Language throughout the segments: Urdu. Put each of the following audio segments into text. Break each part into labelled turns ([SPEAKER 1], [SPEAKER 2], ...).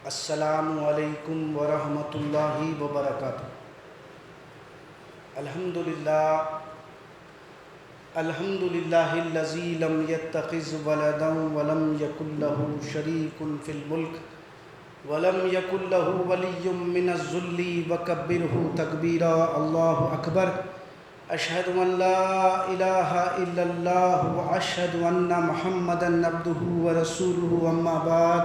[SPEAKER 1] السلام علیکم ورحمۃ اللہ وبرکاتہ۔ الحمدللہ الذی لم یتخذ ولدا ولم یکن لہ شریک فی الملک ولم یکن لہ ولی من الذل وکبرہ تکبیرا۔ اللہ اکبر۔ اشہد ان لا الہ الا اللہ واشہد ان محمدا عبدہ ورسولہ، اما بعد۔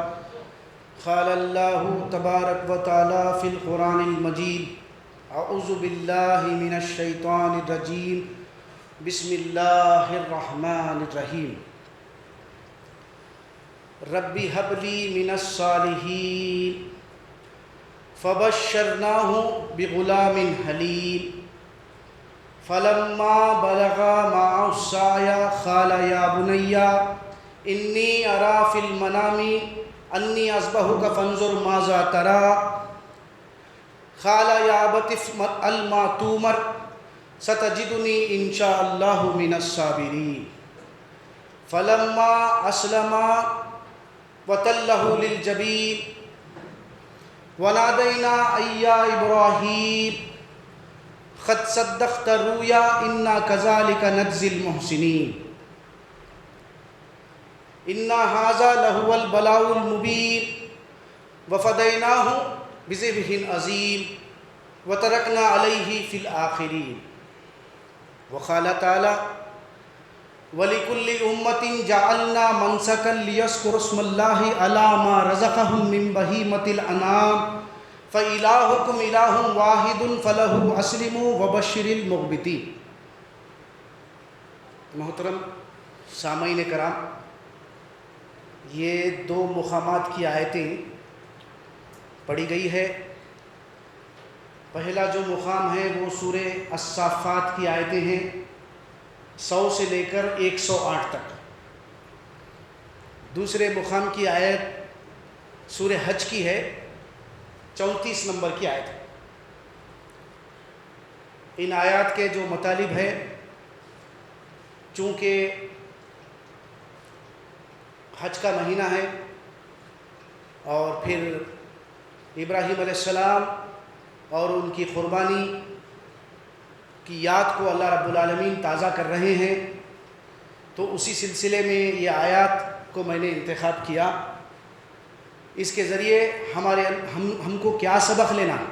[SPEAKER 1] قال اللہ تبارک و تعالی فی القرآن المجید: اعوذ باللہ من الشیطان الرجیم، بسم اللہ الرحمن الرحیم۔ رب ھب لی من الصالحین فبشرناہ بغلام حلیم فلما بلغ معہ السعی قال یا بنی انی اری فی المنام انی اذبحک فانظر ماذا تری قال یا ابت افعل ما تؤمر ستجدنی ان شاء اللہ من الصابرین فلما اسلما وتلہ للجبین ونادینا یا ابراہیم قد صدقت الرؤیا انا کذلک نجزی المحسنین اِنَّ هَذَا لَهُوَ الْبَلَاءُ الْمُبِينُ وَفَدَيْنَاهُ بِذِبْحٍ عَظِيمٍ وَتَرَكْنَا عَلَيْهِ فِي الْآخِرِينَ۔ وقال تعالی: وَلِكُلِّ أُمَّةٍ جَعَلْنَا مَنسَكًا لِيَذْكُرُوا اسْمَ اللَّهِ عَلَى مَا رَزَقَهُم مِّن بَهِيمَةِ الْأَنْعَامِ فَإِلَٰهُكُمْ إِلَٰهٌ وَاحِدٌ فَلَهُ أَسْلِمُوا وَبَشِّرِ الْمُخْبِتِينَ۔ محترم سامعین کرام، یہ دو مقامات کی آیتیں پڑھی گئی ہے۔ پہلا جو مقام ہے وہ سورہ الصافات کی آیتیں ہیں، 100 سے لے کر 108 تک۔ دوسرے مقام کی آیت سورہ حج کی ہے، 34 نمبر کی آیت ہے۔ ان آیات کے جو مطالب ہے، چونکہ حج کا مہینہ ہے اور پھر ابراہیم علیہ السلام اور ان کی قربانی کی یاد کو اللہ رب العالمین تازہ کر رہے ہیں، تو اسی سلسلے میں یہ آیات کو میں نے انتخاب کیا۔ اس کے ذریعے ہم کو کیا سبق لینا ہے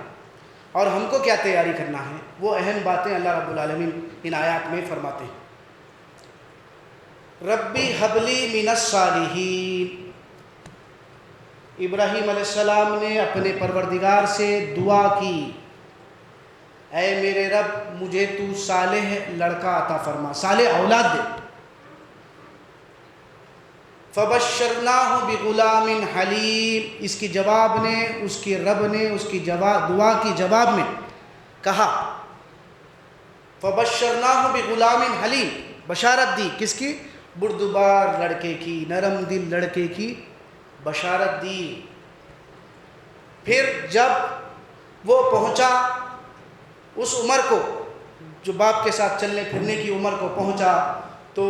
[SPEAKER 1] اور ہم کو کیا تیاری کرنا ہے، وہ اہم باتیں اللہ رب العالمین ان آیات میں فرماتے ہیں۔ ربی حبلی من الصالحین، ابراہیم علیہ السلام نے اپنے پروردگار سے دعا کی، اے میرے رب مجھے تو صالح لڑکا عطا فرما، صالح اولاد دے۔ فبشرناہ بغلام حلیم، اس کی جواب نے، اس کی رب نے اس کی دعا کی جواب میں کہا، فبشرناہ بغلام حلیم، بشارت دی کس کی؟ بردبار لڑکے کی، نرم دل لڑکے کی بشارت دی۔ پھر جب وہ پہنچا اس عمر کو، جو باپ کے ساتھ چلنے پھرنے کی عمر کو پہنچا، تو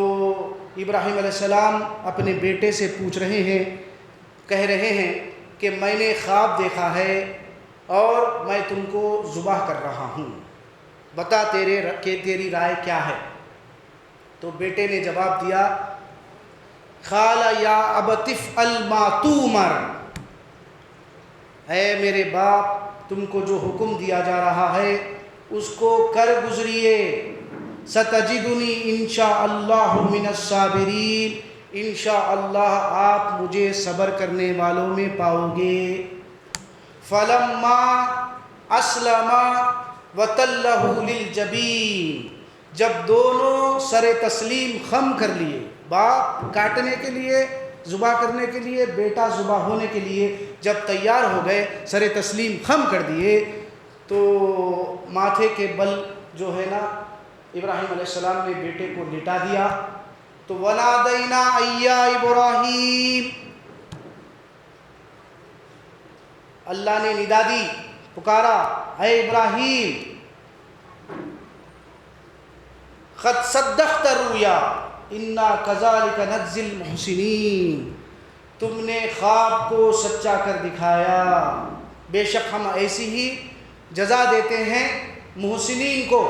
[SPEAKER 1] ابراہیم علیہ السلام اپنے بیٹے سے پوچھ رہے ہیں، کہہ رہے ہیں کہ میں نے خواب دیکھا ہے اور میں تم کو ذبح کر رہا ہوں، بتا تیری رائے کیا ہے؟ تو بیٹے نے جواب دیا، قال یا ابت افعل ما تؤمر، اے میرے باپ تم کو جو حکم دیا جا رہا ہے اس کو کر گزریے، ستجدنی انشاءاللہ من الصابرین، انشاءاللہ آپ مجھے صبر کرنے والوں میں پاؤ گے۔ فلما اسلما وتلہ للجبین، جب دونوں سر تسلیم خم کر لیے، باپ کاٹنے کے لیے، ذبح کرنے کے لیے، بیٹا ذبح ہونے کے لیے جب تیار ہو گئے، سر تسلیم خم کر دیے، تو ماتھے کے بل جو ہے نا ابراہیم علیہ السلام نے بیٹے کو لٹا دیا، تو ونادینا یا ابراہیم، اللہ نے ندا دی، پکارا، اے ابراہیم، قد صدقت الرؤیا انا کذالک نجزی المحسنین، تم نے خواب کو سچا کر دکھایا، بے شک ہم ایسی ہی جزا دیتے ہیں محسنین کو،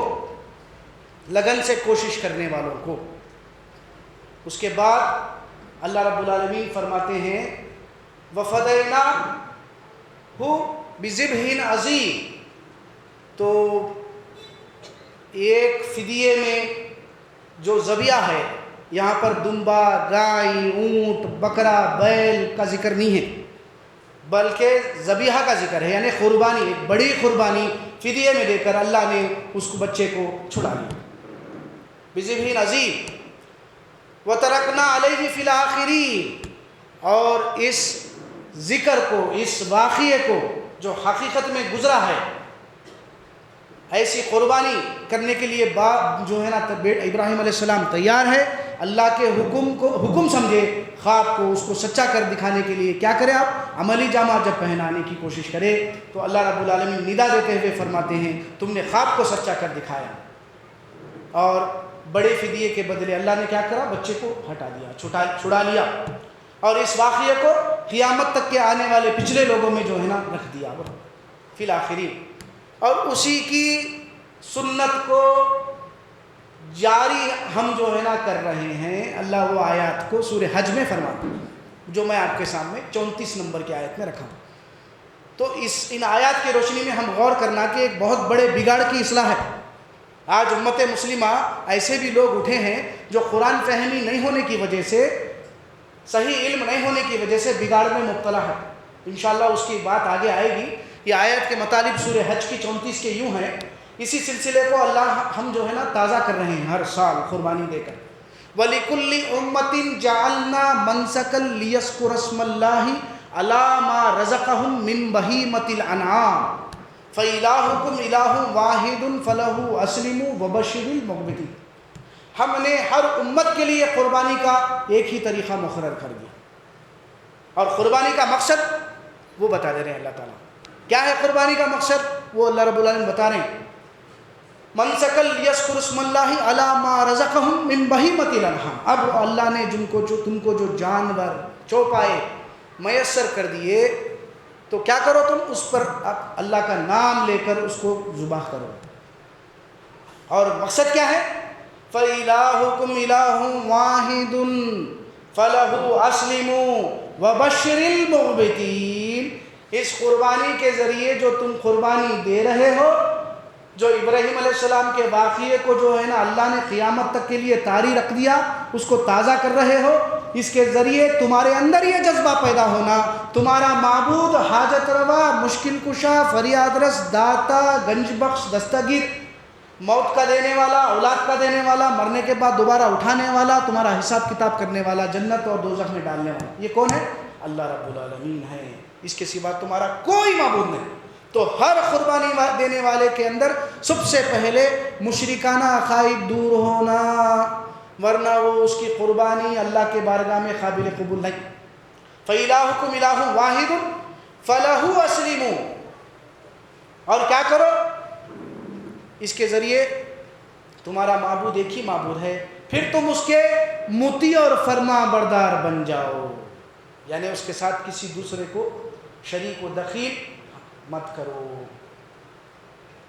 [SPEAKER 1] لگن سے کوشش کرنے والوں کو۔ اس کے بعد اللہ رب العالمین فرماتے ہیں وَفَدَيْنَاهُ بِذِبْحٍ عَظِيمٍ، تو ایک فدیے میں جو ذبیحہ ہے، یہاں پر دمبا، گائے، اونٹ، بکرا، بیل کا ذکر نہیں ہے، بلکہ ذبیحہ کا ذکر ہے، یعنی قربانی، ایک بڑی قربانی فدیے میں دے کر اللہ نے اس کو بچے کو چھڑا لیا۔ بِذِبْحٍ عَظِيمٍ وَتَرَكْنَا عَلَيْهِ فِي الْآخِرِينَ، اور اس ذکر کو، اس واقعے کو جو حقیقت میں گزرا ہے، ایسی قربانی کرنے کے لیے باپ جو ہے نا ابراہیم علیہ السلام تیار ہے، اللہ کے حکم سمجھے، خواب کو اس کو سچا کر دکھانے کے لیے کیا کرے، آپ عملی جامہ جب پہنانے کی کوشش کرے تو اللہ رب العالمین ندا دیتے ہوئے فرماتے ہیں تم نے خواب کو سچا کر دکھایا، اور بڑے فدیے کے بدلے اللہ نے کیا کرا، بچے کو ہٹا دیا، چھڑا لیا، اور اس واقعے کو قیامت تک کے آنے والے پچھلے لوگوں میں جو ہے نا رکھ دیا فی الآخرین، اور اسی کی سنت کو جاری ہم جو ہے نا کر رہے ہیں۔ اللہ وہ آیات کو سورہ حج میں فرماتا ہے جو میں آپ کے سامنے 34 نمبر کی آیت میں رکھا ہوں۔ تو ان آیات کی روشنی میں ہم غور کرنا کہ ایک بہت بڑے بگاڑ کی اصلاح ہے۔ آج امت مسلمہ ایسے بھی لوگ اٹھے ہیں جو قرآن فہمی نہیں ہونے کی وجہ سے، صحیح علم نہیں ہونے کی وجہ سے بگاڑ میں مبتلا ہے۔ انشاءاللہ اس کی بات آگے آئے گی۔ یہ آیت کے مطالب سورہ حج کی 34 کے یوں ہیں، اسی سلسلے کو اللہ ہم جو ہے نا تازہ کر رہے ہیں ہر سال قربانی دے کر۔ وَلِكُلِّ أُمَّةٍ جَعَلْنَا مَنْسَكًا لِيَذْكُرُوا اسْمَ اللَّهِ عَلَىٰ مَا رَزَقَهُم مِّن بَهِيمَةِ الْأَنْعَامِ فَإِلَٰهُكُمْ إِلَٰهٌ وَاحِدٌ فَلَهُ أَسْلِمُوا وَبَشِّرِ الْمُخْبِتِينَ۔ ہم نے ہر امت کے لیے قربانی کا ایک ہی طریقہ مقرر کر دیا، اور قربانی کا مقصد وہ بتا دے رہے ہیں اللہ تعالیٰ۔ کیا ہے قربانی کا مقصد؟ وہ اللہ رب العالمین بتا رہے ہیں مَنْسَكًا لِيَذْكُرُوا اسْمَ اللَّهِ عَلَىٰ مَا رَزَقَهُم مِّن بَهِيمَةِ الْأَنْعَامِ۔ اب اللہ نے تم کو جو جانور چوپائے میسر کر دیے تو کیا کرو، تم اس پر اللہ کا نام لے کر اس کو ذبح کرو، اور مقصد کیا ہے، فَإِلَٰهُكُمْ إِلَٰهٌ وَاحِدٌ فَلَهُ أَسْلِمُوا وَبَشِّرِ الْمُخْبِتِينَ۔ اس قربانی کے ذریعے جو تم قربانی دے رہے ہو، جو ابراہیم علیہ السلام کے واقعے کو جو ہے نا اللہ نے قیامت تک کے لیے طاری رکھ دیا، اس کو تازہ کر رہے ہو، اس کے ذریعے تمہارے اندر یہ جذبہ پیدا ہونا، تمہارا معبود حاجت روا، مشکل کشا، فریاد رس، داتا، گنج بخش، دستگیر، موت کا دینے والا، اولاد کا دینے والا، مرنے کے بعد دوبارہ اٹھانے والا، تمہارا حساب کتاب کرنے والا، جنت اور دوزخ میں ڈالنے والا، یہ کون ہے؟ اللہ رب العالمین ہے، اس کے سوا تمہارا کوئی معبود نہیں۔ تو ہر قربانی دینے والے کے اندر سب سے پہلے مشرکانہ عقائد دور ہونا، ورنہ وہ اس کی قربانی اللہ کے بارگاہ میں قابل قبول نہیں۔ فَإِلَٰهُكُمْ إِلَٰهٌ وَاحِدٌ فَلَهُ أَسْلِمُوا، اور کیا کرو، اس کے ذریعے تمہارا معبود ایک ہی معبود ہے، پھر تم اس کے مطیع اور فرما بردار بن جاؤ، یعنی اس کے ساتھ کسی دوسرے کو شریک و دخیل مت کرو۔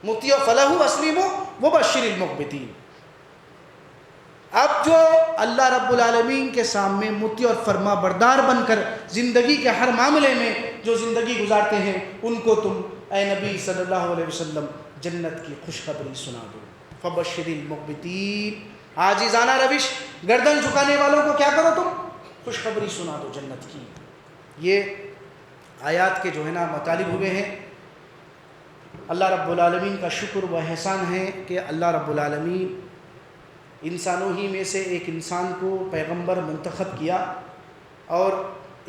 [SPEAKER 1] مطیع فَلَهُ أَسْلِمُوا وَبَشِّرِ الْمُخْبِتِينَ۔ اب جو اللہ رب العالمین کے سامنے مطیع اور فرما بردار بن کر زندگی کے ہر معاملے میں جو زندگی گزارتے ہیں، ان کو تم اے نبی صلی اللہ علیہ وسلم جنت کی خوشخبری سنا دو۔ فَبَشِّرِ الْمُخْبِتِينَ، عاجزانہ روش، گردن جھکانے والوں کو کیا کرو، تم خوشخبری سنا دو جنت کی۔ یہ آیات کے جو ہے نا مطالب ہوئے ہیں۔ اللہ رب العالمین کا شکر و احسان ہے کہ اللہ رب العالمین انسانوں ہی میں سے ایک انسان کو پیغمبر منتخب کیا، اور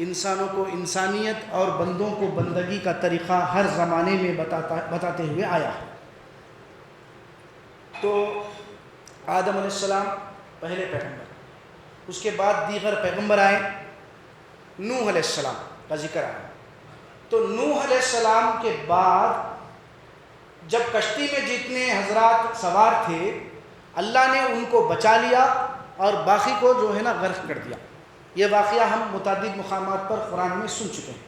[SPEAKER 1] انسانوں کو انسانیت اور بندوں کو بندگی کا طریقہ ہر زمانے میں بتاتے ہوئے آیا ہے۔ تو آدم علیہ السلام پہلے پیغمبر، اس کے بعد دیگر پیغمبر آئے، نوح علیہ السلام کا ذکر آیا۔ تو نوح علیہ السلام کے بعد جب کشتی میں جتنے حضرات سوار تھے، اللہ نے ان کو بچا لیا اور باقی کو جو ہے نا غرق کر دیا۔ یہ واقعہ ہم متعدد مقامات پر قرآن میں سن چکے ہیں۔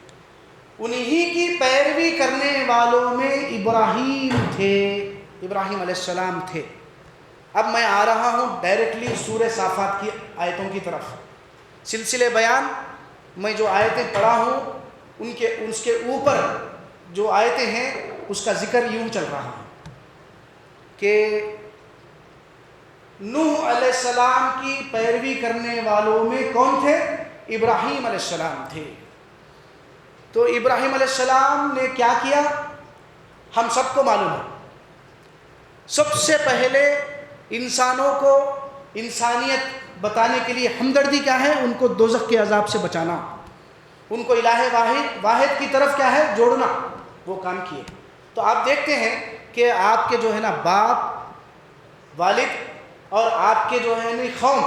[SPEAKER 1] انہی کی پیروی کرنے والوں میں ابراہیم تھے، ابراہیم علیہ السلام تھے۔ اب میں آ رہا ہوں ڈائریکٹلی سورہ صافات کی آیتوں کی طرف۔ سلسلے بیان میں جو آیتیں پڑھا ہوں اس کے اوپر جو آیتیں ہیں اس کا ذکر یوں چل رہا ہے کہ نوح علیہ السلام کی پیروی کرنے والوں میں کون تھے؟ ابراہیم علیہ السلام تھے۔ تو ابراہیم علیہ السلام نے کیا کیا ہم سب کو معلوم ہے۔ سب سے پہلے انسانوں کو انسانیت بتانے کے لیے ہمدردی کیا ہے؟ ان کو دوزخ کے عذاب سے بچانا، ان کو الہ واحد کی طرف کیا ہے؟ جوڑنا، وہ کام کیے۔ تو آپ دیکھتے ہیں کہ آپ کے جو ہے نا باپ، والد اور آپ کے جو ہے نا قوم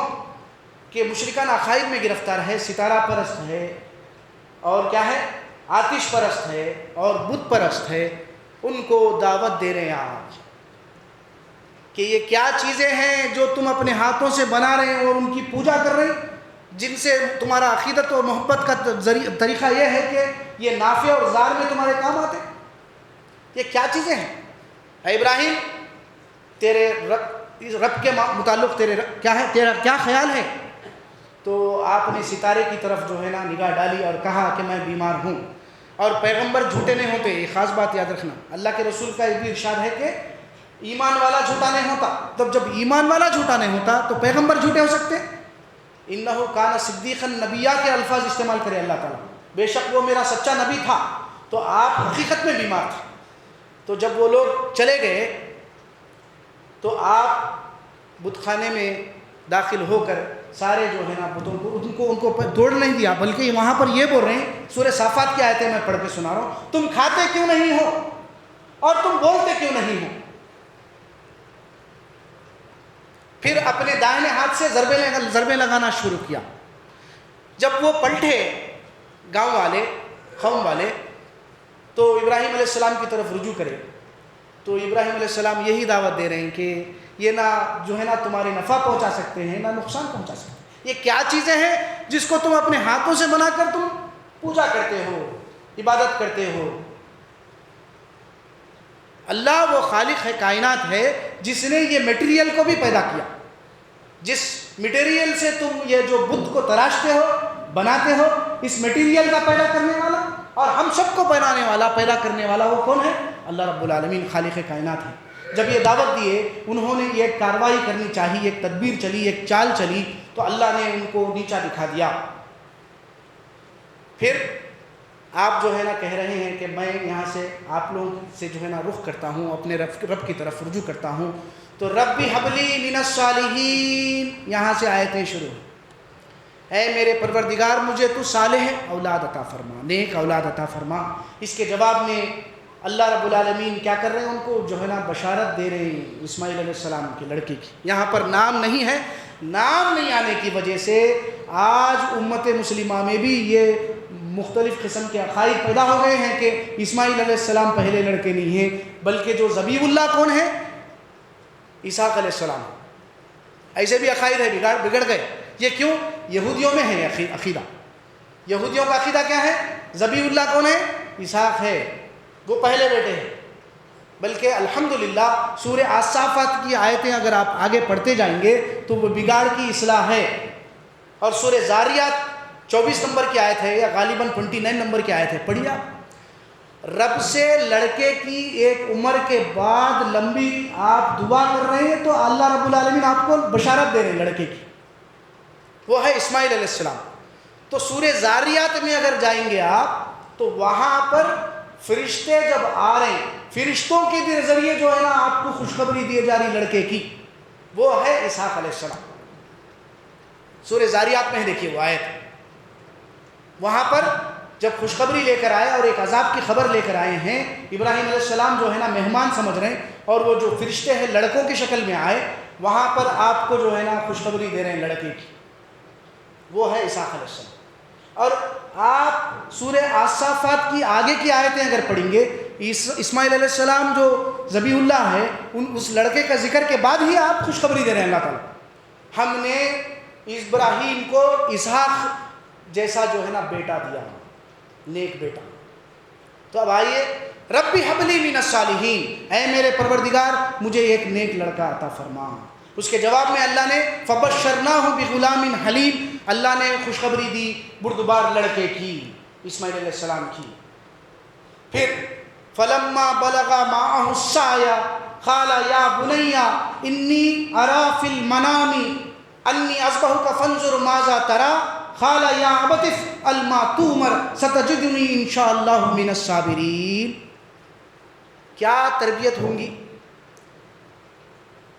[SPEAKER 1] کے مشرکان عقائد میں گرفتار ہے، ستارہ پرست ہے اور کیا ہے؟ آتش پرست ہے اور بت پرست ہے۔ ان کو دعوت دے رہے ہیں آپ کہ یہ کیا چیزیں ہیں جو تم اپنے ہاتھوں سے بنا رہے ہیں اور ان کی پوجا کر رہے ہیں، جن سے تمہارا عقیدت اور محبت کا طریقہ یہ ہے کہ یہ نافع اور ضار میں تمہارے کام آتے ہیں۔ یہ کیا چیزیں ہیں؟ اے ابراہیم، تیرے رب کے متعلق کیا ہے؟ تیرا کیا خیال ہے؟ تو آپ نے ستارے کی طرف جو ہے نا نگاہ ڈالی اور کہا کہ میں بیمار ہوں۔ اور پیغمبر جھوٹے نہیں ہوتے، یہ خاص بات یاد رکھنا۔ اللہ کے رسول کا یہ بھی ارشاد ہے کہ ایمان والا جھوٹا نہیں ہوتا۔ تب جب ایمان والا جھوٹا نہیں ہوتا تو پیغمبر جھوٹے ہو سکتے؟ انہو کان صدیقا نبیہ کے الفاظ استعمال کرے اللہ تعالیٰ، بے شک وہ میرا سچا نبی تھا۔ تو آپ حقیقت میں بیمار تھے۔ تو جب وہ لوگ چلے گئے تو آپ بت خانے میں داخل ہو کر سارے جو ہے نا بتوں کو ان کو توڑ نہیں دیا، بلکہ وہاں پر یہ بول رہے ہیں، سورہ صافات کی آیتیں میں پڑھ کے سنا رہا ہوں، تم کھاتے کیوں نہیں ہو اور تم بولتے کیوں نہیں ہو؟ پھر اپنے دائنے ہاتھ سے ضربیں لگانا شروع کیا۔ جب وہ پلٹے گاؤں والے، قوم والے، تو ابراہیم علیہ السلام کی طرف رجوع کرے تو ابراہیم علیہ السلام یہی دعوت دے رہے ہیں کہ یہ نہ جو ہے نا تمہارے نفع پہنچا سکتے ہیں نہ نقصان پہنچا سکتے ہیں۔ یہ کیا چیزیں ہیں جس کو تم اپنے ہاتھوں سے بنا کر تم پوجا کرتے ہو، عبادت کرتے ہو؟ اللہ وہ خالق ہے، کائنات ہے، جس نے یہ میٹیریل کو بھی پیدا کیا۔ جس میٹیریل سے تم یہ جو بت کو تراشتے ہو، بناتے ہو، اس میٹیریل کا پیدا کرنے والا اور ہم سب کو بنانے والا، پیدا کرنے والا وہ کون ہے؟ اللہ رب العالمین، خالق کائنات ہے۔ جب یہ دعوت دیے، انہوں نے یہ کارروائی کرنی چاہی، ایک تدبیر چلی، ایک چال چلی، تو اللہ نے ان کو نیچا دکھا دیا۔ پھر آپ جو ہے نا کہہ رہے ہیں کہ میں یہاں سے آپ لوگوں سے جو ہے نا رخ کرتا ہوں، اپنے رب کی طرف رجوع کرتا ہوں۔ تو رب حبلی من الصالحین، یہاں سے آیتیں شروع۔ اے میرے پروردگار، مجھے تو صالح اولاد عطا فرما، نیک اولاد عطا فرما۔ اس کے جواب میں اللہ رب العالمین کیا کر رہے ہیں؟ ان کو جو ہے نا بشارت دے رہے ہیں اسماعیل علیہ السلام کے لڑکے کی۔ یہاں پر نام نہیں ہے، نام نہیں آنے کی وجہ سے آج امت مسلمہ میں بھی یہ مختلف قسم کے عقائد پیدا ہو گئے ہیں کہ اسماعیل علیہ السلام پہلے لڑکے نہیں ہیں، بلکہ جو ذبیح اللہ کون ہے؟ اسحاق علیہ السلام۔ ایسے بھی عقائد ہے، بگڑ گئے۔ یہ کیوں؟ یہودیوں میں ہے عقیدہ۔ یہودیوں کا عقیدہ کیا ہے؟ ذبیح اللہ کون ہے؟ اسحاق ہے، وہ پہلے بیٹے ہیں۔ بلکہ الحمدللہ سورہ الصافات کی آیتیں اگر آپ آگے پڑھتے جائیں گے تو وہ بگاڑ کی اصلاح ہے۔ اور سورہ زاریات 24 نمبر کی آیت ہے، یا غالباً 29 نمبر کی آیت ہے، پڑھیے آپ۔ رب سے لڑکے کی ایک عمر کے بعد لمبی آپ دعا کر رہے ہیں تو اللہ رب العالمین آپ کو بشارت دے رہے ہیں لڑکے کی، وہ ہے اسماعیل علیہ السلام۔ تو سورہ زاریات میں اگر جائیں گے آپ تو وہاں پر فرشتے جب آ رہے ہیں، فرشتوں کے ذریعے جو ہے نا آپ کو خوشخبری دی جا رہی لڑکے کی، وہ ہے اسحاق علیہ السلام۔ سورہ زاریات میں دیکھیے وہ آیت، وہاں پر جب خوشخبری لے کر آئے اور ایک عذاب کی خبر لے کر آئے ہیں، ابراہیم علیہ السلام جو ہے نا مہمان سمجھ رہے ہیں، اور وہ جو فرشتے ہیں لڑکوں کی شکل میں آئے، وہاں پر آپ کو جو ہے نا خوشخبری دے رہے ہیں لڑکے کی، وہ ہے اسحاق علیہ السلام۔ اور آپ سورہ الصافات کی آگے کی آیتیں اگر پڑھیں گے، اسماعیل علیہ السلام جو ذبیح اللہ ہے، اس لڑکے کا ذکر کے بعد ہی آپ خوشخبری دے رہے ہیں اللہ تعالیٰ، ہم نے ابراہیم کو اسحاق جیسا جو ہے نا بیٹا دیا، نیک بیٹا۔ تو اب آئیے، ربی حبلی من الصالحین، اے میرے پروردگار مجھے ایک نیک لڑکا عطا فرما۔ اس کے جواب میں اللہ نے فبشرناہ بغلام حلیم، اللہ نے خوشخبری دی بردبار لڑکے کی، اسماعیل علیہ السلام کی۔ پھر فلما بلغ معه السعی قال یا بنی انی اری فی المنام انی اذبحک فانظر ماذا تری قال یا ابت افعل ما تؤمر ستجدنی ان شاء اللہ من الصابرین۔ کیا تربیت ہوں گی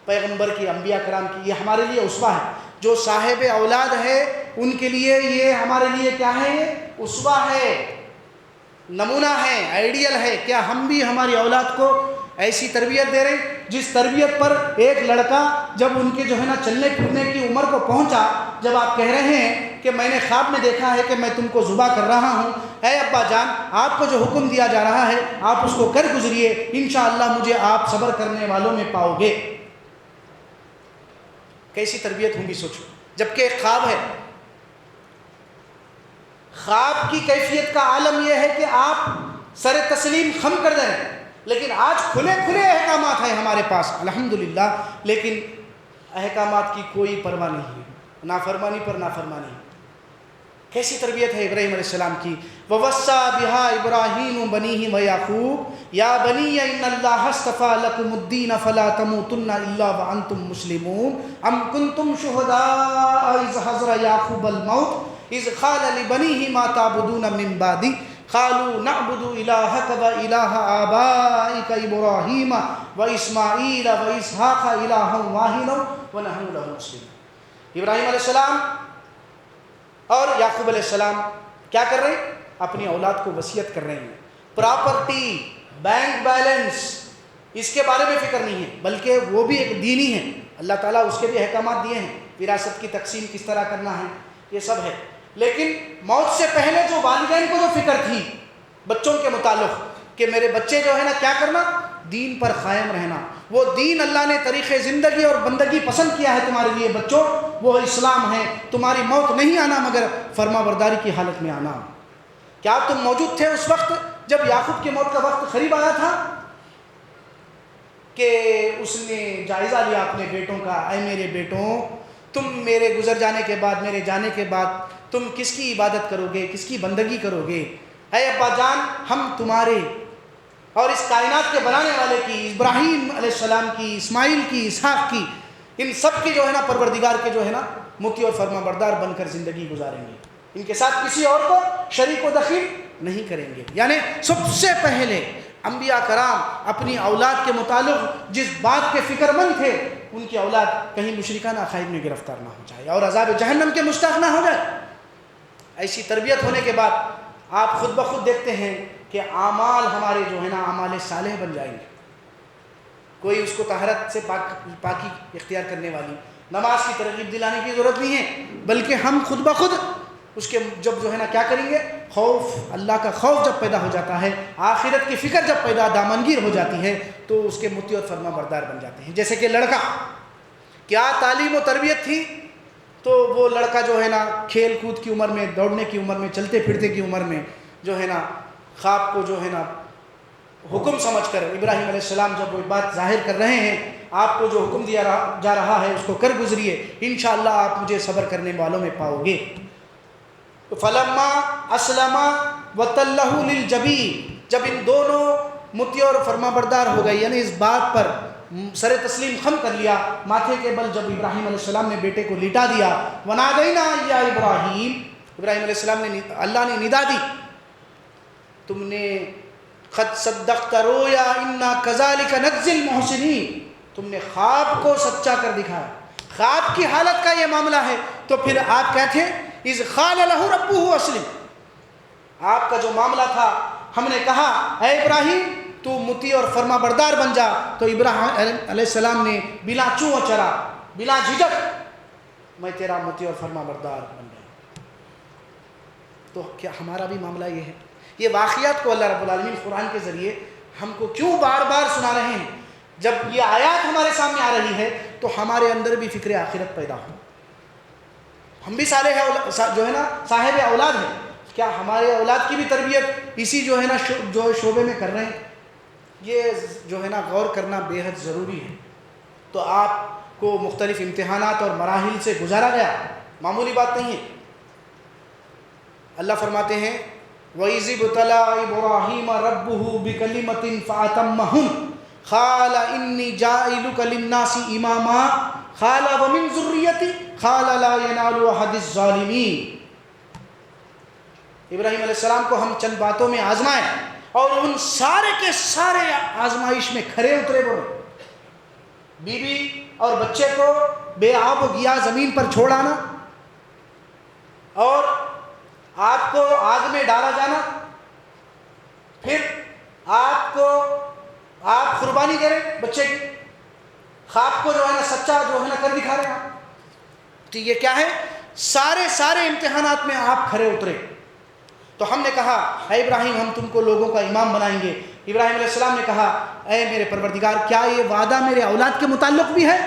[SPEAKER 1] پیغمبر کی، انبیاء کرام کی، یہ ہمارے لیے اسوہ ہے۔ جو صاحب اولاد ہے ان کے لیے یہ ہمارے لیے کیا ہے؟ یہ اسوہ ہے، نمونہ ہے، آئیڈیل ہے۔ کیا ہم بھی ہماری اولاد کو ایسی تربیت دے رہے ہیں جس تربیت پر ایک لڑکا جب ان کے جو ہے نا چلنے پھرنے کی عمر کو پہنچا، جب آپ کہہ رہے ہیں کہ میں نے خواب میں دیکھا ہے کہ میں تم کو ذبح کر رہا ہوں، اے ابا جان آپ کو جو حکم دیا جا رہا ہے آپ اس کو کر گزریے، انشاءاللہ مجھے آپ صبر کرنے والوں میں پاؤ گے۔ کیسی تربیت ہوں گی سوچو، جبکہ ایک خواب ہے۔ خواب کی کیفیت کا عالم یہ ہے کہ آپ سر تسلیم خم کر دیں، لیکن آج کھلے کھلے احکامات ہیں ہمارے پاس الحمدللہ، لیکن احکامات کی کوئی پرواہ نہیں ہے، نافرمانی پر نافرمانی۔ کیسی تربیت ہے ابراہیم علیہ السلام کی؟ وَوَصَّى بِهَا إِبْرَاهِيمُ بَنِيهِ وَيَعْقُوبُ يَا بَنِيَّ إِنَّ اللَّهَ اصْطَفَىٰ لَكُمُ الدِّينَ فَلَا تَمُوتُنَّ إِلَّا وَأَنْتُمْ مُسْلِمُونَ أَمْ كُنْتُمْ شُهَدَاءَ إِذْ حَضَرَ يَعْقُوبَ الْمَوْتُ إِذْ قَالَ لِبَنِيهِ مَا تَعْبُدُونَ مِن بَعْدِي قَالُوا نَعْبُدُ إِلَٰهَكَ وَإِلَٰهَ آبَائِكَ إِبْرَاهِيمَ وَإِسْمَاعِيلَ وَإِسْحَاقَ إِلَٰهًا وَاحِدًا وَنَحْنُ لَهُ مُسْلِمُونَ۔ ابراہیم علیہ السلام اور یعقوب علیہ السلام کیا کر رہے ہیں؟ اپنی اولاد کو وصیت کر رہے ہیں۔ پراپرٹی، بینک بیلنس، اس کے بارے میں فکر نہیں ہے، بلکہ وہ بھی ایک دینی ہے، اللہ تعالیٰ اس کے بھی احکامات دیے ہیں، وراثت کی تقسیم کس طرح کرنا ہے، یہ سب ہے۔ لیکن موت سے پہلے جو والدین کو جو فکر تھی بچوں کے متعلق کہ میرے بچے جو ہے نا کیا کرنا، دین پر قائم رہنا، وہ دین اللہ نے طریق زندگی اور بندگی پسند کیا ہے تمہارے لیے بچوں، وہ اسلام ہے۔ تمہاری موت نہیں آنا مگر فرما برداری کی حالت میں آنا۔ کیا تم موجود تھے اس وقت جب یعقوب کی موت کا وقت قریب آیا تھا کہ اس نے جائزہ لیا اپنے بیٹوں کا؟ اے میرے بیٹوں، تم میرے گزر جانے کے بعد، میرے جانے کے بعد تم کس کی عبادت کرو گے، کس کی بندگی کرو گے؟ اے ابا جان، ہم تمہارے اور اس کائنات کے بنانے والے کی، ابراہیم علیہ السلام کی، اسماعیل کی، اسحاق کی، ان سب کی جو ہے نا پروردگار کے جو ہے نا مطیع اور فرما بردار بن کر زندگی گزاریں گے، ان کے ساتھ کسی اور کو شریک و دخیل نہیں کریں گے۔ یعنی سب سے پہلے انبیاء کرام اپنی اولاد کے متعلق جس بات کے فکر مند تھے، ان کی اولاد کہیں مشرکانہ عقائد میں گرفتار نہ ہو جائے اور عذاب جہنم کے مشتاق نہ ہو جائے۔ ایسی تربیت ہونے کے بعد آپ خود بخود دیکھتے ہیں کہ اعمال ہمارے جو ہے نا اعمال صالح بن جائیں گے۔ کوئی اس کو طہارت سے پاکی اختیار کرنے والی نماز کی ترغیب دلانے کی ضرورت نہیں ہے، بلکہ ہم خود بخود اس کے جب جو ہے نا کیا کریں گے، خوف، اللہ کا خوف جب پیدا ہو جاتا ہے، آخرت کی فکر جب پیدا دامنگیر ہو جاتی ہے، تو اس کے مطیع اور فرما بردار بن جاتے ہیں۔ جیسے کہ لڑکا، کیا تعلیم و تربیت تھی، تو وہ لڑکا جو ہے نا کھیل کود کی عمر میں، دوڑنے کی عمر میں، چلتے پھرتے کی عمر میں جو ہے نا خواب کو جو ہے نا حکم سمجھ کر ابراہیم علیہ السلام جب وہ بات ظاہر کر رہے ہیں، آپ کو جو حکم دیا جا رہا ہے اس کو کر گزریے، انشاءاللہ آپ مجھے صبر کرنے والوں میں پاؤ گے۔ فلما اسلم وتلہ للجبین، جب ان دونوں مطیع اور فرما بردار ہو گئے، یعنی اس بات پر سر تسلیم خم کر لیا، ماتھے کے بل جب ابراہیم علیہ السلام نے بیٹے کو لٹا دیا، ونادینا یا ابراہیم، ابراہیم علیہ السلام نے، اللہ نے ندا دی، تم نے قد صدقت رؤیا انا کذالک نجزی المحسنین، تم نے خواب کو سچا کر دکھایا۔ خواب کی حالت کا یہ معاملہ ہے، تو پھر آپ کہتے ہیں اذ قال له ربه اسلم، آپ کا جو معاملہ تھا، ہم نے کہا اے ابراہیم تو مطیع اور فرما بردار بن جا، تو ابراہیم علیہ السلام نے بلا چوں و چرا، بلا جھجک، میں تیرا مطیع اور فرما بردار بن گیا۔ تو کیا ہمارا بھی معاملہ یہ ہے؟ یہ واقعات کو اللہ رب العالمین قرآن کے ذریعے ہم کو کیوں بار بار سنا رہے ہیں؟ جب یہ آیات ہمارے سامنے آ رہی ہے تو ہمارے اندر بھی فکر آخرت پیدا ہو، ہم بھی صالح جو ہے نا صاحب اولاد ہیں، کیا ہمارے اولاد کی بھی تربیت اسی جو ہے نا جو شعبے میں کر رہے ہیں؟ یہ جو ہے نا غور کرنا بے حد ضروری ہے۔ تو آپ کو مختلف امتحانات اور مراحل سے گزارا گیا، معمولی بات نہیں ہے۔ اللہ فرماتے ہیں وَإِذِ ابْتَلَىٰ إِبْرَاهِيمَ رَبُّهُ بِكَلِمَةٍ فَأَتَمَّهُنَّ قَالَ إِنِّي جَاعِلُكَ لِلنَّاسِ إِمَامًا قَالَ وَمِن ذُرِّيَّتِي قَالَ لَا يَنَالُ أَحَدِ الظَّالِمِينَ۔ ابراہیم علیہ السلام کو ہم چند باتوں میں آزمائے اور ان سارے کے سارے آزمائش میں کھرے اترے بولے۔ بیوی اور بچے کو بے آب و گیا زمین پر چھوڑ آنا، اور آپ کو آگ میں ڈالا جانا، پھر آپ قربانی کریں بچے کی، خواب کو جو ہے نا سچا جو ہے نا کر دکھا رہے ہیں آپ۔ تو یہ کیا ہے؟ سارے امتحانات میں آپ کھرے اترے۔ تو ہم نے کہا اے ابراہیم ہم تم کو لوگوں کا امام بنائیں گے۔ ابراہیم علیہ السلام نے کہا اے میرے پروردگار کیا یہ وعدہ میرے اولاد کے متعلق بھی ہے؟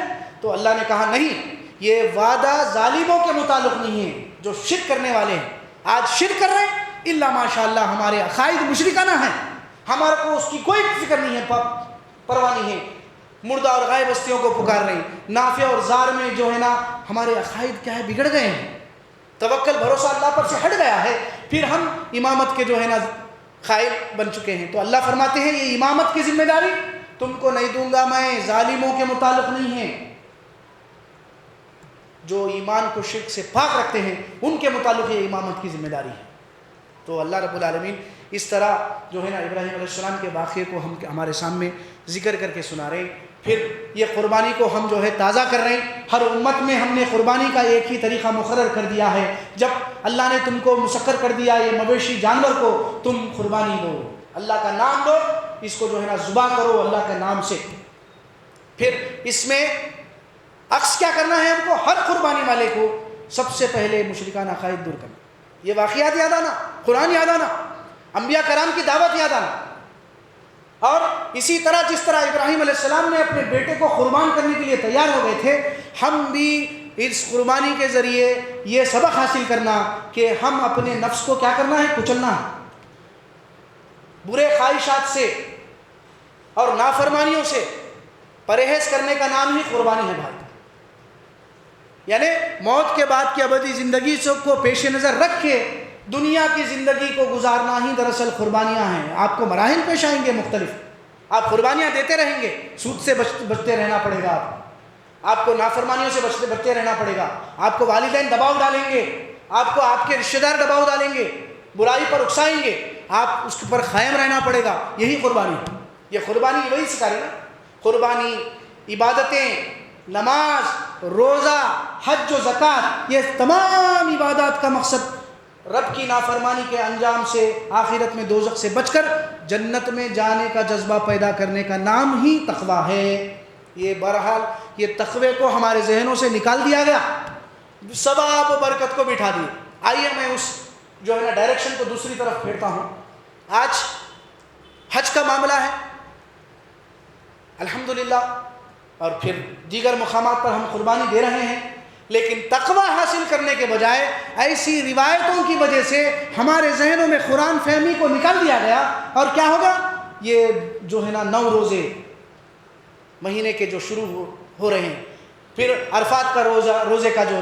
[SPEAKER 1] تو اللہ نے کہا نہیں، یہ وعدہ ظالموں کے متعلق نہیں ہے جو شرک کرنے والے ہیں۔ آج شرک کر رہے ہیں، الا ماشاء اللہ ہمارے عقائد مشرکانہ ہیں، ہمارے کو اس کی کوئی فکر نہیں ہے، پرواہ نہیں ہے، مردہ اور غائب ہستیوں کو پکار رہے ہیں، نافع اور زار میں جو ہے نا ہمارے عقائد کیا ہے بگڑ گئے ہیں، توکل بھروسہ اللہ پر سے ہٹ گیا ہے، پھر ہم امامت کے جو ہے نا قائل بن چکے ہیں۔ تو اللہ فرماتے ہیں یہ امامت کی ذمہ داری تم کو نہیں دوں گا میں، ظالموں کے متعلق نہیں ہے، جو ایمان کو شرک سے پاک رکھتے ہیں ان کے متعلق یہ امامت کی ذمہ داری ہے۔ تو اللہ رب العالمین اس طرح جو ہے نا ابراہیم علیہ السلام کے واقعے کو ہمارے سامنے ذکر کر کے سنا رہے ہیں۔ پھر یہ قربانی کو ہم جو ہے تازہ کر رہے ہیں۔ ہر امت میں ہم نے قربانی کا ایک ہی طریقہ مقرر کر دیا ہے، جب اللہ نے تم کو مسخر کر دیا یہ مویشی جانور کو، تم قربانی دو، اللہ کا نام دو، اس کو جو ہے نا ذبح کرو اللہ کے نام سے۔ پھر اس میں عکس کیا کرنا ہے ہم کو؟ ہر قربانی والے کو سب سے پہلے مشرکانہ عقائد دور کرنا، یہ واقعات یاد آنا، قرآن یاد آنا، انبیاء کرام کی دعوت یاد آنا۔ اور اسی طرح جس طرح ابراہیم علیہ السلام نے اپنے بیٹے کو قربان کرنے کے لیے تیار ہو گئے تھے، ہم بھی اس قربانی کے ذریعے یہ سبق حاصل کرنا کہ ہم اپنے نفس کو کیا کرنا ہے؟ کچلنا ہے، برے خواہشات سے اور نافرمانیوں سے پرہیز کرنے کا نام ہی قربانی ہے بھائی۔ یعنی موت کے بعد کی ابدی زندگی کو پیش نظر رکھ کے دنیا کی زندگی کو گزارنا ہی دراصل قربانیاں ہیں۔ آپ کو مراحل پیش آئیں گے مختلف، آپ قربانیاں دیتے رہیں گے، سود سے بچتے رہنا پڑے گا، آپ کو نافرمانیوں سے بچتے رہنا پڑے گا، آپ کو والدین دباؤ ڈالیں گے، آپ کو آپ کے رشتہ دار دباؤ ڈالیں گے، برائی پر اکسائیں گے، آپ اس پر قائم رہنا پڑے گا، یہی قربانی ہے۔ یہ قربانی وہی سکھا رہی نا، قربانی، عبادتیں، نماز، روزہ، حج و زکوٰۃ، یہ تمام عبادات کا مقصد رب کی نافرمانی کے انجام سے، آخرت میں دوزخ سے بچ کر جنت میں جانے کا جذبہ پیدا کرنے کا نام ہی تقویٰ ہے۔ یہ بہرحال یہ تقوی کو ہمارے ذہنوں سے نکال دیا گیا، ثواب و برکت کو بٹھا دی۔ آئیے میں اس جو ہے نا ڈائریکشن کو دوسری طرف پھیرتا ہوں۔ آج حج کا معاملہ ہے الحمدللہ، اور پھر دیگر مقامات پر ہم قربانی دے رہے ہیں، لیکن تقوی حاصل کرنے کے بجائے ایسی روایتوں کی وجہ سے ہمارے ذہنوں میں قرآن فہمی کو نکال دیا گیا، اور کیا ہوگا؟ یہ جو ہے نا 9 روزے مہینے کے جو شروع ہو رہے ہیں، پھر عرفات کا روزے کا جو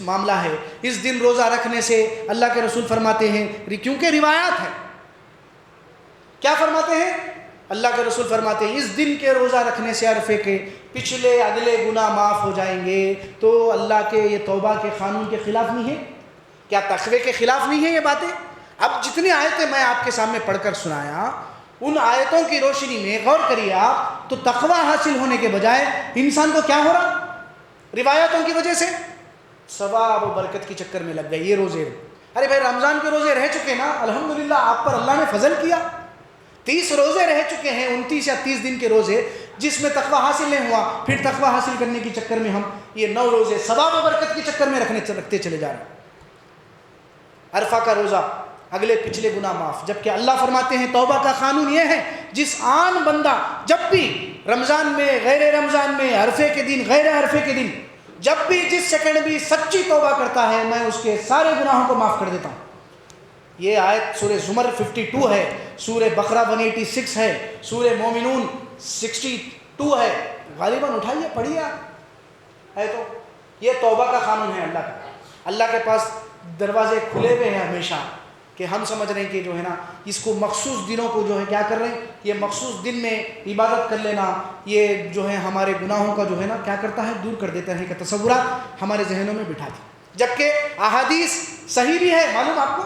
[SPEAKER 1] معاملہ ہے، اس دن روزہ رکھنے سے اللہ کے رسول فرماتے ہیں، کیونکہ روایات ہے، کیا فرماتے ہیں؟ اللہ کے رسول فرماتے ہیں اس دن کے روزہ رکھنے سے عرفے کے پچھلے اگلے گناہ معاف ہو جائیں گے۔ تو اللہ کے یہ توبہ کے قانون کے خلاف نہیں ہے؟ کیا تقوی کے خلاف نہیں ہے یہ باتیں؟ اب جتنی آیتیں میں آپ کے سامنے پڑھ کر سنایا، ان آیتوں کی روشنی میں غور کریے آپ، تو تقوی حاصل ہونے کے بجائے انسان کو کیا ہو رہا؟ روایتوں کی وجہ سے ثواب و برکت کی چکر میں لگ گئے۔ یہ روزے، ارے بھائی رمضان کے روزے رہ چکے نا، الحمدللہ آپ پر اللہ نے فضل کیا، 30 روزے رہ چکے ہیں، 29 یا 30 دن کے روزے جس میں تقوی حاصل نہیں ہوا، پھر تقوی حاصل کرنے کے چکر میں ہم یہ 9 روزے ثواب و برکت کے چکر میں رکھتے چلے جا رہے ہیں۔ عرفہ کا روزہ، اگلے پچھلے گناہ معاف، جبکہ اللہ فرماتے ہیں توبہ کا قانون یہ ہے، جس آن بندہ جب بھی رمضان میں، غیر رمضان میں، عرفے کے دن، غیر عرفے کے دن جب بھی جس سیکنڈ بھی سچی توبہ کرتا ہے میں اس کے سارے گناہوں کو معاف کر دیتا ہوں۔ یہ آیت سورہ زمر 52 ہے، سورہ بقرہ 186 ہے، سورہ مومنون 62 ہے۔ غالباً اٹھائیے پڑھیے آپ، ہے تو یہ توبہ کا قانون ہے اللہ کا۔ اللہ کے پاس دروازے کھلے ہوئے ہیں ہمیشہ، کہ ہم سمجھ رہے ہیں کہ جو ہے نا اس کو مخصوص دنوں کو جو ہے کیا کر رہے ہیں، یہ مخصوص دن میں عبادت کر لینا یہ جو ہے ہمارے گناہوں کا جو ہے نا کیا کرتا ہے، دور کر دیتا ہے کہ تصورات ہمارے ذہنوں میں بٹھا دی۔ جبکہ احادیث صحیح بھی ہے، معلوم آپ کو،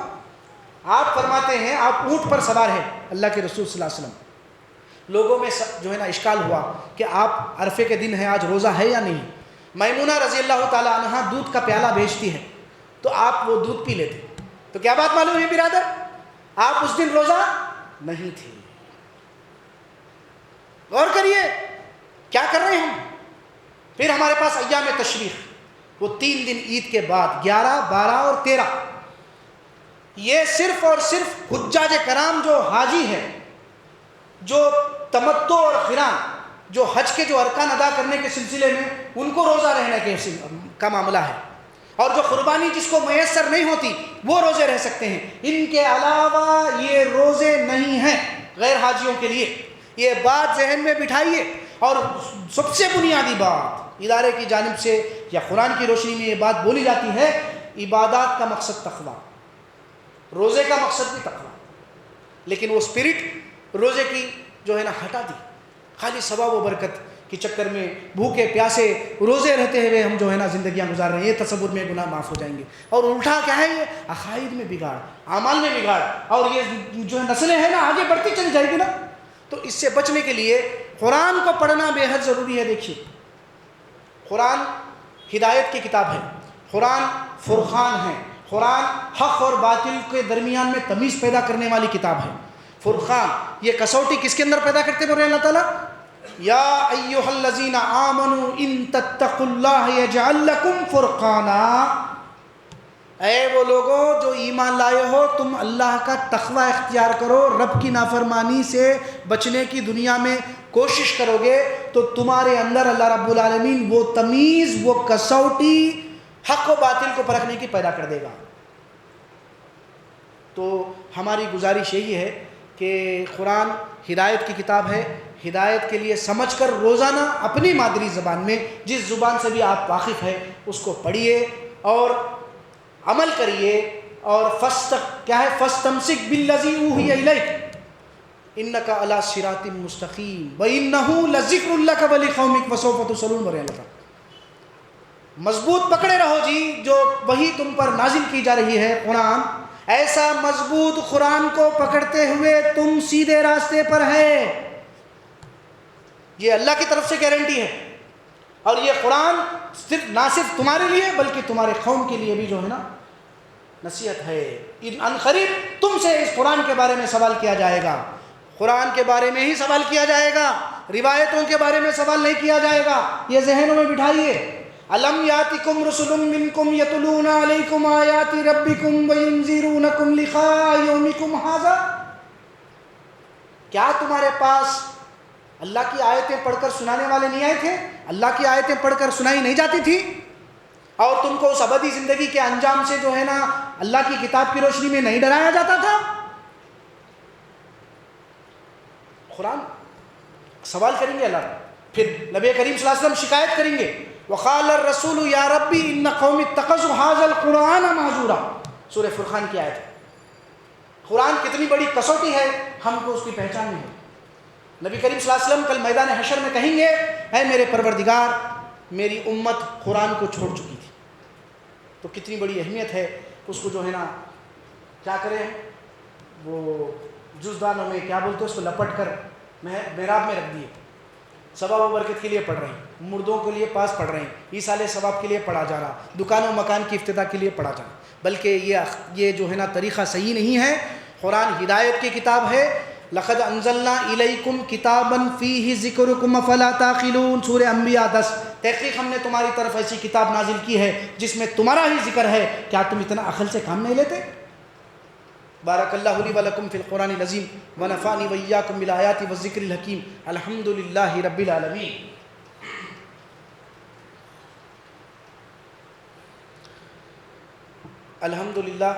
[SPEAKER 1] آپ فرماتے ہیں آپ اونٹ پر سوار ہیں اللہ کے رسول صلی اللہ علیہ وسلم، لوگوں میں جو ہے نا اشکال ہوا کہ آپ عرفے کے دن ہیں، آج روزہ ہے یا نہیں؟ میمونہ رضی اللہ تعالیٰ عنہ دودھ کا پیالہ بھیجتی ہے تو آپ وہ دودھ پی لیتے، تو کیا بات معلوم ہے برادر، آپ اس دن روزہ نہیں تھے۔ غور کریے کیا کر رہے ہیں ہم۔ پھر ہمارے پاس ایام تشریق، وہ 3 دن عید کے بعد 11، 12 اور 13، یہ صرف اور صرف حجاج کرام جو حاجی ہیں، جو تمتع اور قران، جو حج کے جو ارکان ادا کرنے کے سلسلے میں ان کو روزہ رہنے کا معاملہ ہے، اور جو قربانی جس کو میسر نہیں ہوتی وہ روزے رہ سکتے ہیں۔ ان کے علاوہ یہ روزے نہیں ہیں غیر حاجیوں کے لیے، یہ بات ذہن میں بٹھائیے۔ اور سب سے بنیادی بات ادارے کی جانب سے یا قرآن کی روشنی میں یہ بات بولی جاتی ہے، عبادات کا مقصد تقویٰ، روزے کا مقصد بھی تقویٰ، لیکن وہ اسپرٹ روزے کی جو ہے نا ہٹا دی، خالی ثواب و برکت کے چکر میں بھوکے پیاسے روزے رہتے ہوئے ہم جو ہے نا زندگیاں گزار رہے ہیں، یہ تصور میں گناہ معاف ہو جائیں گے۔ اور الٹا کیا ہے، یہ عقائد میں بگاڑ، اعمال میں بگاڑ، اور یہ جو ہے نسلیں ہیں نا آگے بڑھتی چلی جائے گی نا۔ تو اس سے بچنے کے لیے قرآن کو پڑھنا بے حد ضروری ہے۔ دیکھیے قرآن ہدایت کی کتاب ہے، قرآن فرقان ہے، قرآن حق اور باطل کے درمیان میں تمیز پیدا کرنے والی کتاب ہے۔ فرقان یہ کسوٹی کس کے اندر پیدا کرتے بول رہے ہیں اللہ تعالیٰ، یا ایھا الذین آمنوا ان تتقوا اللہ یجعل لکم فرقانا، اے وہ لوگوں جو ایمان لائے ہو تم اللہ کا تقوی اختیار کرو، رب کی نافرمانی سے بچنے کی دنیا میں کوشش کرو گے تو تمہارے اندر اللہ رب العالمین وہ تمیز، وہ کسوٹی حق و باطل کو پرکھنے کی پیدا کر دے گا۔ تو ہماری گزارش یہی ہے کہ قرآن ہدایت کی کتاب ہے، ہدایت کے لیے سمجھ کر روزانہ اپنی مادری زبان میں جس زبان سے بھی آپ واقف ہیں اس کو پڑھیے اور عمل کریے۔ اور کیا ہے، فَاسْتَمْسِكْ بِالَّذِي أُوحِيَ إِلَيْكَ إِنَّكَ عَلَىٰ صِرَاطٍ مُّسْتَقِيمٍ وَإِنَّهُ لَذِكْرٌ لَكَ وَلِقَوْمِكَ وَسَوْفَ تُسْأَلُونَ۔ بڑے اللہ مضبوط پکڑے رہو جی، جو وہی تم پر نازل کی جا رہی ہے قرآن، ایسا مضبوط قرآن کو پکڑتے ہوئے تم سیدھے راستے پر ہے، یہ اللہ کی طرف سے گارنٹی ہے۔ اور یہ قرآن نہ صرف تمہارے لیے بلکہ تمہارے قوم کے لیے بھی جو ہے نا نصیحت ہے۔ ان قریب تم سے اس قرآن کے بارے میں سوال کیا جائے گا، قرآن کے بارے میں ہی سوال کیا جائے گا، روایتوں کے بارے میں سوال نہیں کیا جائے گا، یہ ذہنوں میں بٹھائیے۔ الم یاتکم رسل منکم یتلون علیکم آیات ربکم وینذرونکم لقاء یومکم ھذا، کیا تمہارے پاس اللہ کی آیتیں پڑھ کر سنانے والے نہیں آئے تھے؟ اللہ کی آیتیں پڑھ کر سنائی نہیں جاتی تھی اور تم کو اس ابدی زندگی کے انجام سے جو ہے نا اللہ کی کتاب کی روشنی میں نہیں ڈرایا جاتا تھا؟ قرآن سوال کریں گے اللہ، پھر نبی کریم صلی اللہ علیہ وسلم شکایت کریں گے، وقال الرسول یا ربی ان قوم اتخذوا ھذا القرآن مہجورا، سورہ فرقان کی آیت ہے۔ قرآن کتنی بڑی کسوٹی ہے، ہم کو اس کی پہچان نہیں ہے۔ نبی کریم صلی اللہ علیہ وسلم کل میدان حشر میں کہیں گے، اے میرے پروردگار میری امت قرآن کو چھوڑ چکی تھی۔ تو کتنی بڑی اہمیت ہے، اس کو جو ہے نا کیا کریں، وہ جزدانوں میں کیا بولتے ہیں اس کو لپٹ کر محراب میں رکھ دیے، ثواب و برکت کے لیے پڑھ رہے ہیں، مردوں کے لیے پاس پڑھ رہے ہیں، ایصال ثواب کے لیے پڑھا جا رہا، دکان و مکان کی افتتاح کے لیے پڑھا جا رہا، بلکہ یہ جو ہے نا طریقہ صحیح نہیں ہے۔ قرآن ہدایت کی کتاب ہے۔ لقد انزلنا الیکم کتابا فیہ ذکرکم افلا تعقلون، سورہ انبیاء 10۔ تحقیق ہم نے تمہاری طرف ایسی کتاب نازل کی ہے جس میں تمہارا ہی ذکر ہے، کیا تم اتنا عقل سے کام نہیں لیتے؟ بارک اللہ لی ولکم فی القرآن العظیم ونفعنی وإیاکم بالآیات والذکر الحکیم، الحمد للہ رب العالمین۔ الحمد للہ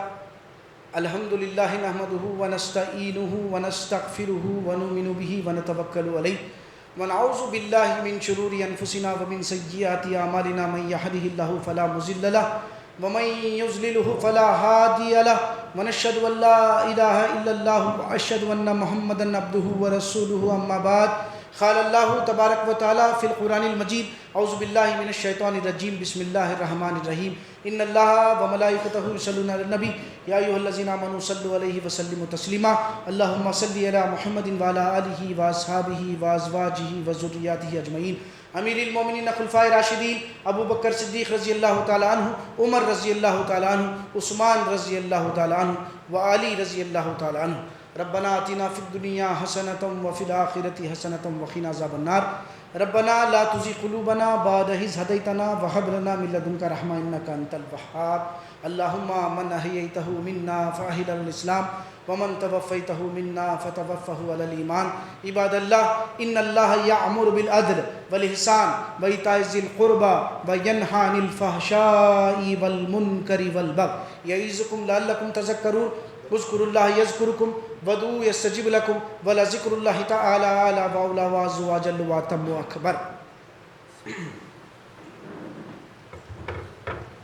[SPEAKER 1] نحمده ونستعینه ونستغفره ونؤمن به ونتوکل علیہ ونعوذ باللہ من شرور انفسنا ومن سیئات اعمالنا من يهده الله فلا مضل له ومن يضلل فلا هادي له ونشهد ان لا اله الا الله واشهد ان محمدا عبده ورسوله اما بعد قال الله تبارک وتعالى في القرآن المجيد اعوذ باللہ من الشیطان الرجیم بسم اللہ الرحمن الرحیم ان اللہ وملائکتہ یصلون علی النبی یا ایھا الذین آمنوا صلوا علیہ وسلموا تسلیما اللہم صل علی محمد وعلی آلہ واصحابہ وازواجہ وذریاتہ اجمعین امیر المومنین خلفائے راشدین ابو بکر صدیق رضی اللہ تعالی عنہ، عمر رضی اللہ تعالی عنہ، عثمان رضی اللہ تعالی عنہ وعلی رضی اللہ تعالی عنہ ربنا آتنا فی الدنیا حسنۃ وفی الآخرۃ حسنۃ وقنا عذاب النار ربنا لا تزغ قلوبنا بعد إذ هديتنا وهب لنا من لدنك رحمة إنك أنت الوهاب اللهم من أحييته منا فأحيه على الإسلام ومن توفيته منا فتوفه على الإيمان عباد الله إن الله يأمر بالعدل والإحسان وإيتاء ذي القربى وينهى عن الفحشاء والمنكر والبغي يعظكم لعلكم تذكرون اذکروا اللہ یذکرکم وادعوہ یستجب لکم ولذکر اللہ تعالی اعلی و اعلی وعز وجل واتم اکبر.